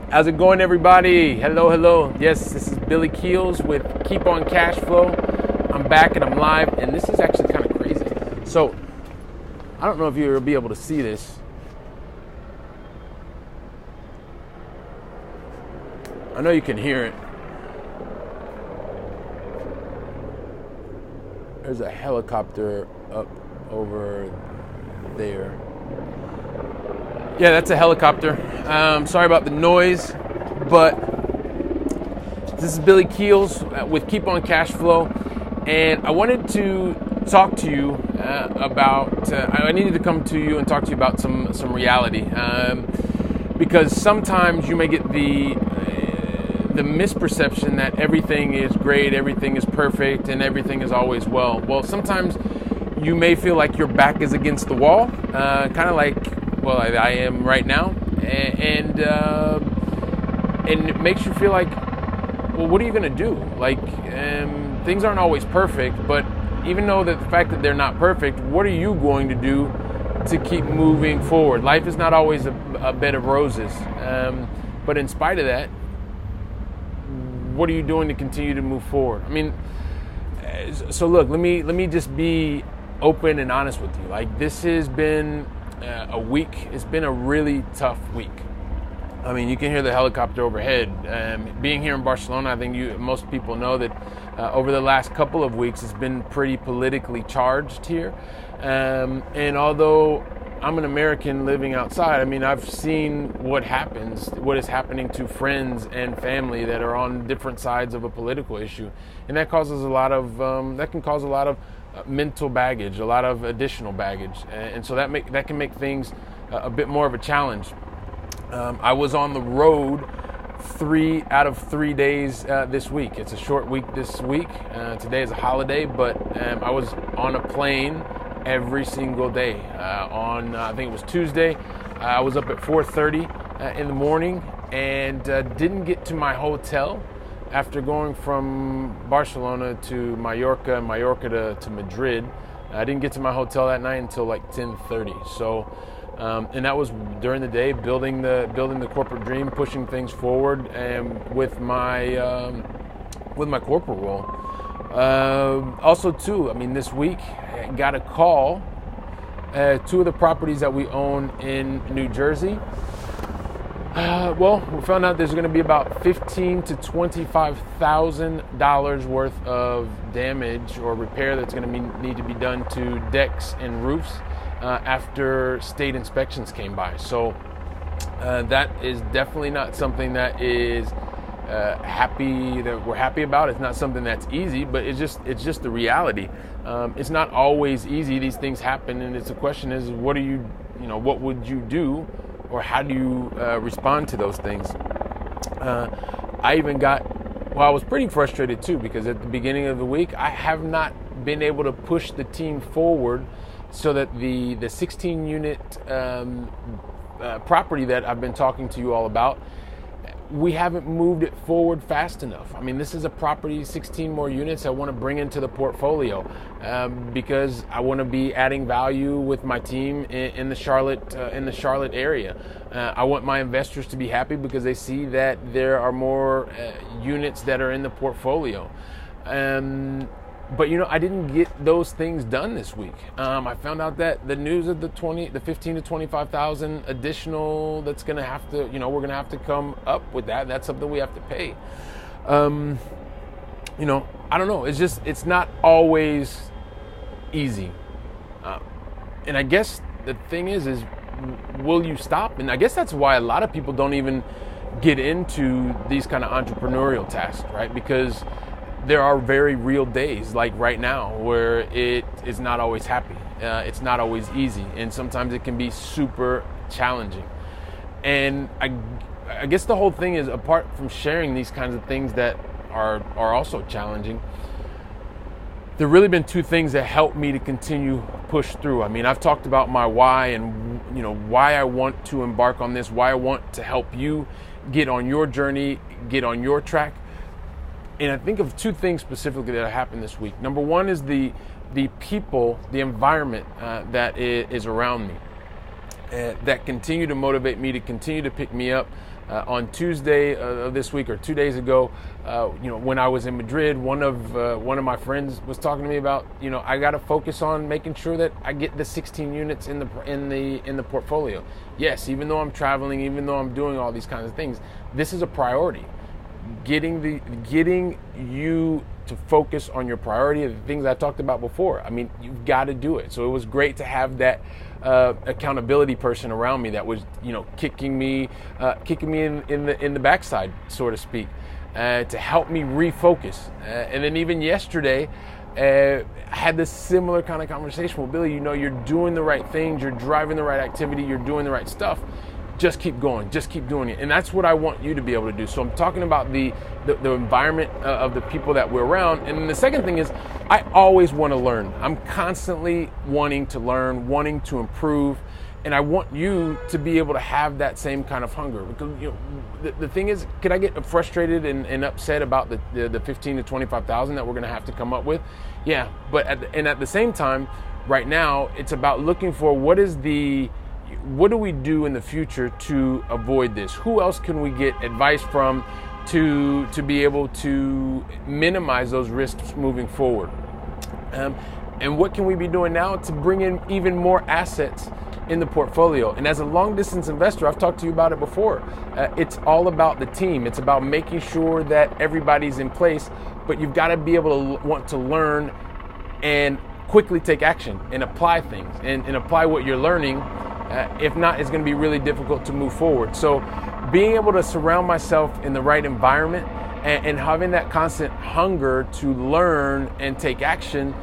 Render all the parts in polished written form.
How's it going, everybody? Hello, hello. Yes, this is Billy Keels with Keep on Cash Flow. I'm back and I'm live, and this is actually kind of crazy. So, I don't know if you'll be able to see this. I know you can hear it. There's a helicopter up over there. Yeah, that's a helicopter. Sorry about the noise, but this is Billy Keels with Keep on Cash Flow, and I wanted to talk to you about. I needed to come to you and talk to you about some reality, because sometimes you may get the misperception that everything is great, everything is perfect, and everything is always well. Well, sometimes you may feel like your back is against the wall, kind of like. Well, I am right now, and it makes you feel like, well, what are you going to do? Like, things aren't always perfect, but even though the fact that they're not perfect, what are you going to do to keep moving forward? Life is not always a bed of roses, but in spite of that, what are you doing to continue to move forward? I mean, so look, let me just be open and honest with you. Like, this has been a week. It's been a really tough week. I mean, you can hear the helicopter overhead. Being here in Barcelona, I think most people know that over the last couple of weeks, it's been pretty politically charged here. And although I'm an American living outside, I mean, I've seen what is happening to friends and family that are on different sides of a political issue, and that causes that can cause a lot of mental baggage, a lot of additional baggage, and so that can make things a bit more of a challenge. I was on the road 3 out of 3 days this week. It's a short week this week. Today is a holiday, but I was on a plane every single day. I think it was Tuesday, I was up at 4:30 in the morning and didn't get to my hotel after going from Barcelona to Mallorca and Mallorca to Madrid. I didn't get to my hotel that night until like 10:30. So, and that was during the day, building the corporate dream, pushing things forward, and with my corporate role. Also, too, I mean, this week I got a call. 2 of the properties that we own in New Jersey. Well, we found out there's going to be about $15,000 to $25,000 worth of damage or repair that's going to need to be done to decks and roofs after state inspections came by. So that is definitely not something that is we're happy about. It's not something that's easy, but it's just the reality. It's not always easy. These things happen, and the question is, what would you do? Or how do you respond to those things? I was pretty frustrated too, because at the beginning of the week, I have not been able to push the team forward so that the 16 unit property that I've been talking to you all about, we haven't moved it forward fast enough. I mean, this is a property, 16 more units I want to bring into the portfolio because I want to be adding value with my team in the Charlotte area. I want my investors to be happy because they see that there are more units that are in the portfolio. But I didn't get those things done this week. I found out that the news of the 15 to 25,000 additional that's going to have to, we're going to have to come up with that. That's something we have to pay. I don't know. It's not always easy. And I guess the thing is will you stop? And I guess that's why a lot of people don't even get into these kind of entrepreneurial tasks, right? Because there are very real days like right now where it is not always happy. It's not always easy. And sometimes it can be super challenging. And I guess the whole thing is, apart from sharing these kinds of things that are also challenging, there have really been 2 things that help me to continue push through. I mean, I've talked about my why and why I want to embark on this, why I want to help you get on your journey, get on your track. And I think of 2 things specifically that happened this week. Number 1 is the people, the environment that is around me. That continue to motivate me, to continue to pick me up, On Tuesday of this week, or 2 days ago, when I was in Madrid, one of my friends was talking to me about, I got to focus on making sure that I get the 16 units in the portfolio. Yes, even though I'm traveling, even though I'm doing all these kinds of things, this is a priority. Getting you to focus on your priority of the things I talked about before. I mean, you've got to do it. So it was great to have that accountability person around me that was, kicking me in the backside, so to speak, to help me refocus. And then even yesterday, I had this similar kind of conversation with Billy. You're doing the right things, you're driving the right activity, you're doing the right stuff. Just keep going, just keep doing it. And that's what I want you to be able to do. So I'm talking about the environment of the people that we're around. And the second thing is, I always want to learn. I'm constantly wanting to learn, wanting to improve. And I want you to be able to have that same kind of hunger. Because the thing is, could I get frustrated and upset about the 15 to 25,000 that we're going to have to come up with? Yeah, but at the same time, right now, it's about looking for what do we do in the future to avoid this? Who else can we get advice from to be able to minimize those risks moving forward? And what can we be doing now to bring in even more assets in the portfolio? And as a long distance investor, I've talked to you about it before. It's all about the team. It's about making sure that everybody's in place, but you've got to be able to want to learn and quickly take action and apply things and apply what you're learning. If not, it's going to be really difficult to move forward. So being able to surround myself in the right environment and having that constant hunger to learn and take action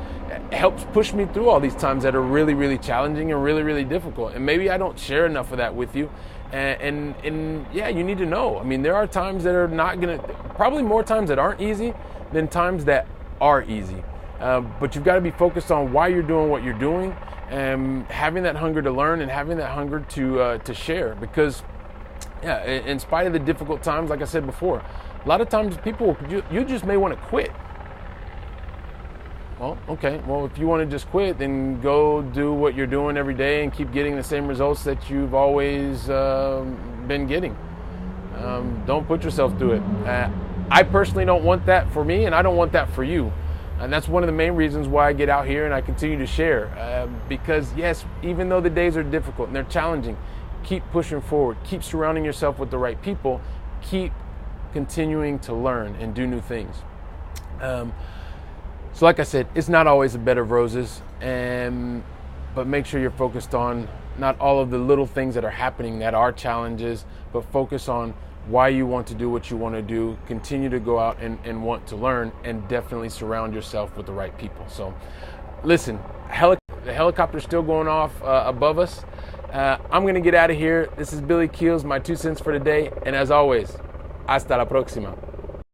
helps push me through all these times that are really, really challenging and really, really difficult. And maybe I don't share enough of that with you. And yeah, you need to know. I mean, there are times that are probably more times that aren't easy than times that are easy. But you've got to be focused on why you're doing what you're doing, and having that hunger to learn and having that hunger to share. Because, yeah, in spite of the difficult times, like I said before, a lot of times people, you just may want to quit. Well, okay. Well, if you want to just quit, then go do what you're doing every day and keep getting the same results that you've always been getting. Don't put yourself through it. I personally don't want that for me, and I don't want that for you. And that's one of the main reasons why I get out here and I continue to share. Because yes, even though the days are difficult and they're challenging, keep pushing forward, keep surrounding yourself with the right people, keep continuing to learn and do new things. So like I said, it's not always a bed of roses, but make sure you're focused on not all of the little things that are happening that are challenges, but focus on why you want to do what you want to do, continue to go out and want to learn, and definitely surround yourself with the right people. So listen, the helicopter's still going off above us. I'm going to get out of here. This is Billy Keels, my 2 cents for today. And as always, hasta la próxima.